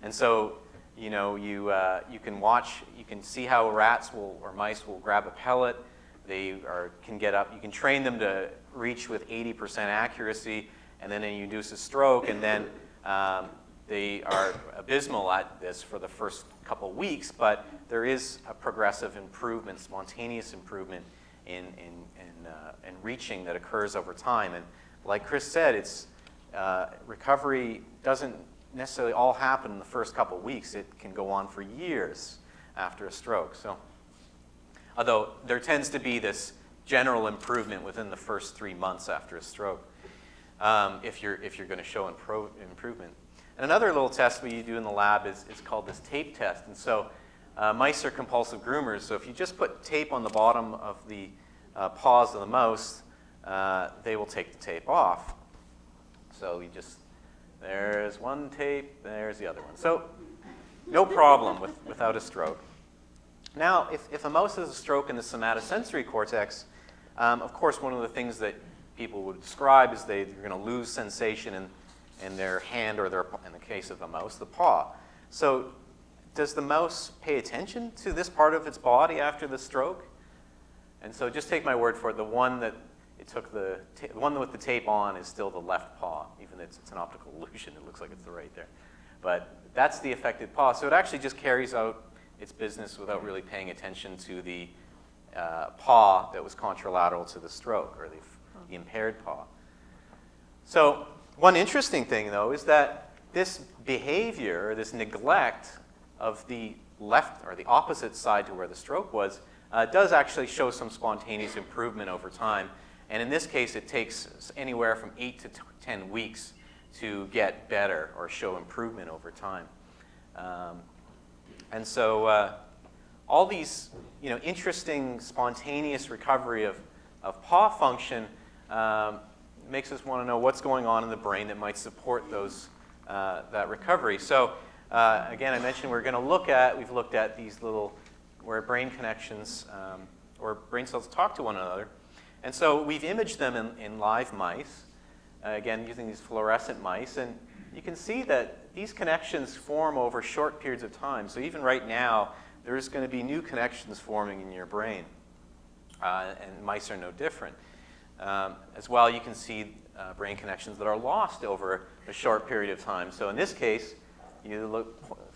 And so, you know, you can see how rats or mice will grab a pellet. Can get up. You can train them to reach with 80% accuracy, and then you induce a stroke, and then they are abysmal at this for the first couple weeks, but there is a progressive improvement, spontaneous improvement in reaching that occurs over time. And like Chris said, recovery doesn't necessarily all happen in the first couple weeks. It can go on for years after a stroke. So, although there tends to be this general improvement within the first 3 months after a stroke, if you're going to show improvement. And another little test we do in the lab is called this tape test. And so mice are compulsive groomers. So if you just put tape on the bottom of the paws of the mouse, they will take the tape off. So there's one tape, there's the other one. So no problem without a stroke. Now, if a mouse has a stroke in the somatosensory cortex, of course, one of the things that people would describe is they're going to lose sensation in their hand, or in the case of a mouse, the paw. So does the mouse pay attention to this part of its body after the stroke? And so just take my word for it, the one with the tape on is still the left paw, even though it's an optical illusion. It looks like it's the right there. But that's the affected paw. So it actually just carries out its business without really paying attention to the paw that was contralateral to the stroke, or the impaired paw. So one interesting thing, though, is that this behavior, this neglect of the left or the opposite side to where the stroke was, does actually show some spontaneous improvement over time. And in this case, it takes anywhere from 8 to 10 weeks to get better or show improvement over time. And so all these interesting spontaneous recovery of paw function makes us want to know what's going on in the brain that might support that recovery. So again, I mentioned we've looked at these little, where brain connections or brain cells talk to one another. And so we've imaged them in live mice, again, using these fluorescent mice. And you can see that these connections form over short periods of time. So even right now, there's going to be new connections forming in your brain. And mice are no different. As well, you can see brain connections that are lost over a short period of time. So in this case, you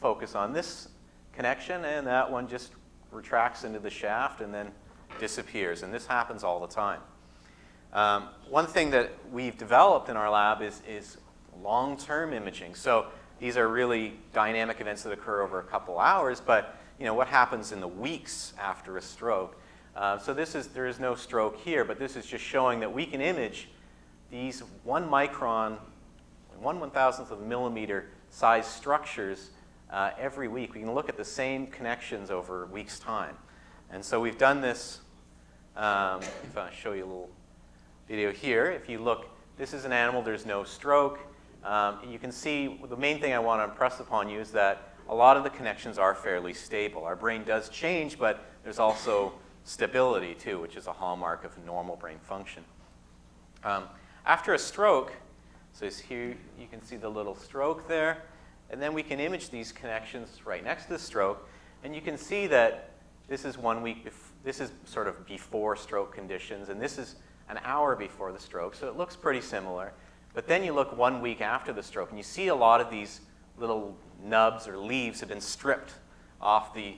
focus on this connection, and that one just retracts into the shaft and then disappears. And this happens all the time. One thing that we've developed in our lab is long-term imaging. So these are really dynamic events that occur over a couple hours, but what happens in the weeks after a stroke? So there is no stroke here, but this is just showing that we can image these 1 micron, 1/1000th of a millimeter size structures every week. We can look at the same connections over a week's time. And so we've done this. If I show you a little video here, if you look, this is an animal, there's no stroke. You can see the main thing I want to impress upon you is that a lot of the connections are fairly stable. Our brain does change, but there's also stability too, which is a hallmark of normal brain function. After a stroke, so here you can see the little stroke there, and then we can image these connections right next to the stroke, and you can see that this is 1 week, this is sort of before stroke conditions, and this is an hour before the stroke, so it looks pretty similar. But then you look 1 week after the stroke, and you see a lot of these little nubs or leaves have been stripped off the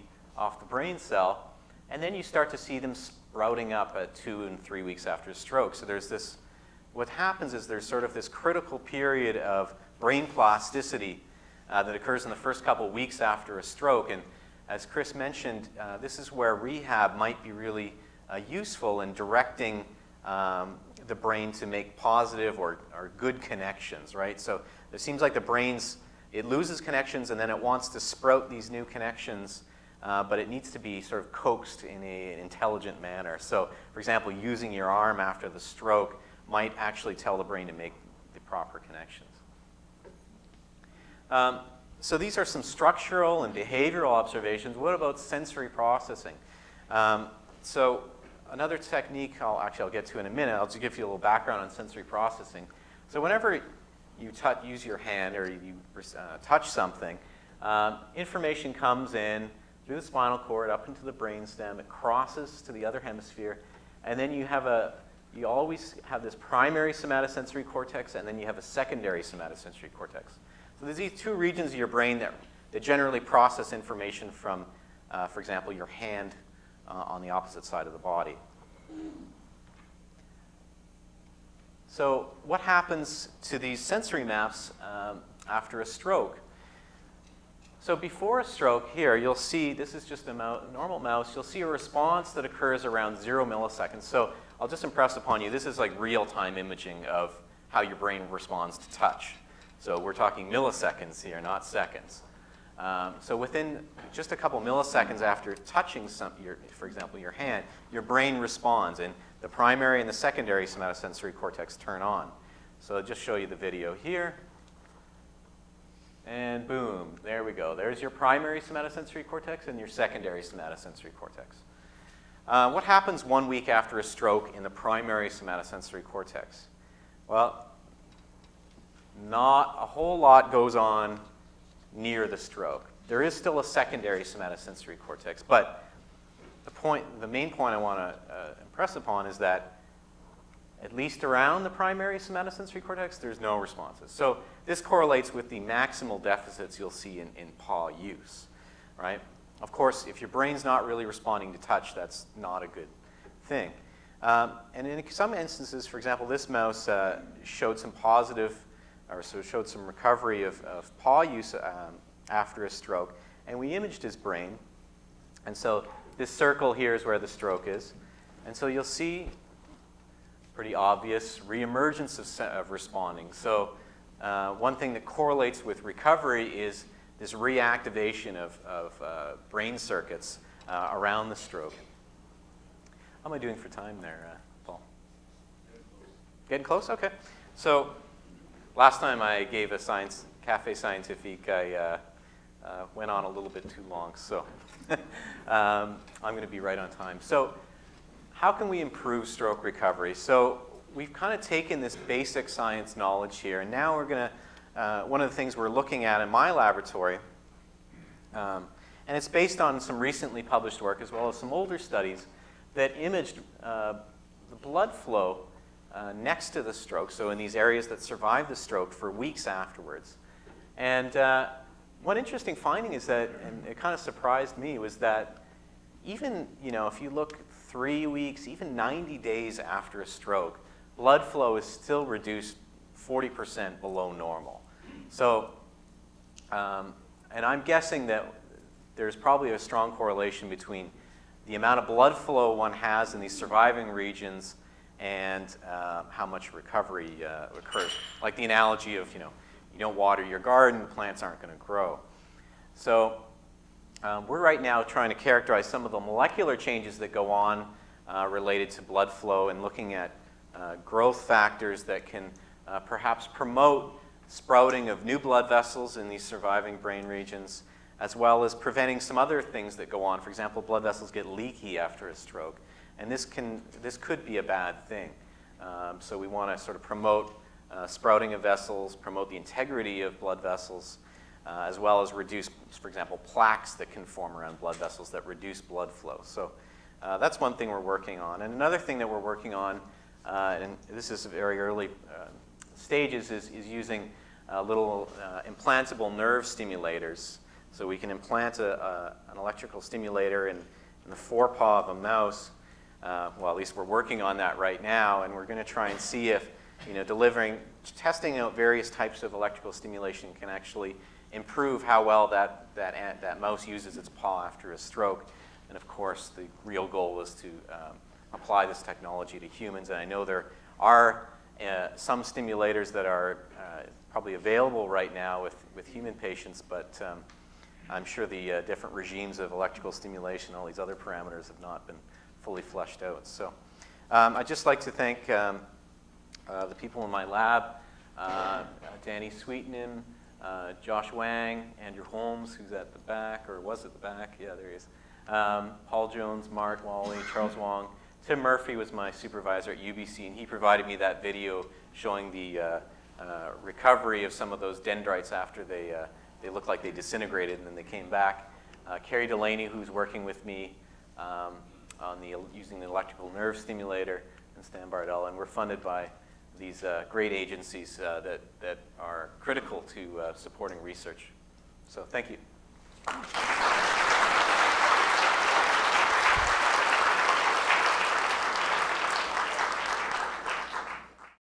brain cell, and then you start to see them sprouting up at 2 and 3 weeks after stroke. So there's this, what happens is there's sort of this critical period of brain plasticity that occurs in the first couple weeks after a stroke. And as Chris mentioned, this is where rehab might be really useful in directing the brain to make positive or good connections, right? So it seems like the brain's, it loses connections and then it wants to sprout these new connections, but it needs to be sort of coaxed in an intelligent manner. So, for example, using your arm after the stroke might actually tell the brain to make the proper connections. So these are some structural and behavioral observations. What about sensory processing? So another technique I'll get to in a minute. I'll just give you a little background on sensory processing. So whenever you use your hand or you touch something, Information comes in through the spinal cord up into the brainstem. It crosses to the other hemisphere, and then you always have this primary somatosensory cortex, and then you have a secondary somatosensory cortex. So there's these two regions of your brain that generally process information from, for example, your hand on the opposite side of the body. So what happens to these sensory maps after a stroke? So before a stroke here, you'll see, this is just a normal mouse, you'll see a response that occurs around 0 milliseconds. So I'll just impress upon you, this is like real-time imaging of how your brain responds to touch. So we're talking milliseconds here, not seconds. So within just a couple milliseconds after touching, for example, your hand, your brain responds, and the primary and the secondary somatosensory cortex turn on. So I'll just show you the video here. And boom, there we go. There's your primary somatosensory cortex and your secondary somatosensory cortex. What happens 1 week after a stroke in the primary somatosensory cortex? Well, not a whole lot goes on near the stroke. There is still a secondary somatosensory cortex, but the main point I want to impress upon is that at least around the primary somatosensory cortex, there's no responses. So this correlates with the maximal deficits you'll see in paw use, right? Of course, if your brain's not really responding to touch, that's not a good thing. And in some instances, for example, this mouse showed some showed some recovery of paw use after a stroke, and we imaged his brain. And so this circle here is where the stroke is. And so you'll see pretty obvious reemergence of responding. So one thing that correlates with recovery is this reactivation of brain circuits around the stroke. How am I doing for time there, Paul? Getting close? Okay. So last time I gave a Café Scientifique, I went on a little bit too long, so I'm going to be right on time. So how can we improve stroke recovery? So we've kind of taken this basic science knowledge here, and now we're going to, one of the things we're looking at in my laboratory, and it's based on some recently published work as well as some older studies that imaged the blood flow next to the stroke, so in these areas that survived the stroke for weeks afterwards. And one interesting finding is that, and it kind of surprised me, was that even, if you look 3 weeks, even 90 days after a stroke, blood flow is still reduced 40% below normal. So, and I'm guessing that there's probably a strong correlation between the amount of blood flow one has in these surviving regions and how much recovery occurs. Like the analogy of, you don't water your garden, plants aren't going to grow. So we're right now trying to characterize some of the molecular changes that go on related to blood flow and looking at growth factors that can perhaps promote sprouting of new blood vessels in these surviving brain regions, as well as preventing some other things that go on. For example, blood vessels get leaky after a stroke, and this could be a bad thing. So we want to sort of promote sprouting of vessels, promote the integrity of blood vessels, as well as reduce, for example, plaques that can form around blood vessels that reduce blood flow. So that's one thing we're working on. And another thing that we're working on, and this is very early stages, is using little implantable nerve stimulators. So we can implant an electrical stimulator in the forepaw of a mouse. Well, at least we're working on that right now, and we're going to try and see if testing out various types of electrical stimulation can actually improve how well that mouse uses its paw after a stroke. And of course, the real goal is to apply this technology to humans. And I know there are some stimulators that are probably available right now with human patients, but I'm sure the different regimes of electrical stimulation, all these other parameters have not been fully fleshed out. So I'd just like to thank the people in my lab, Danny Sweetnam, Josh Wang, Andrew Holmes, who's at the back, or was at the back, yeah, there he is, Paul Jones, Mark Wally, Charles Wong. Tim Murphy was my supervisor at UBC, and he provided me that video showing the recovery of some of those dendrites after they they looked like they disintegrated and then they came back. Carrie Delaney, who's working with me on using the electrical nerve stimulator, and Stan Bardella, and we're funded by these great agencies that are critical to supporting research. So thank you.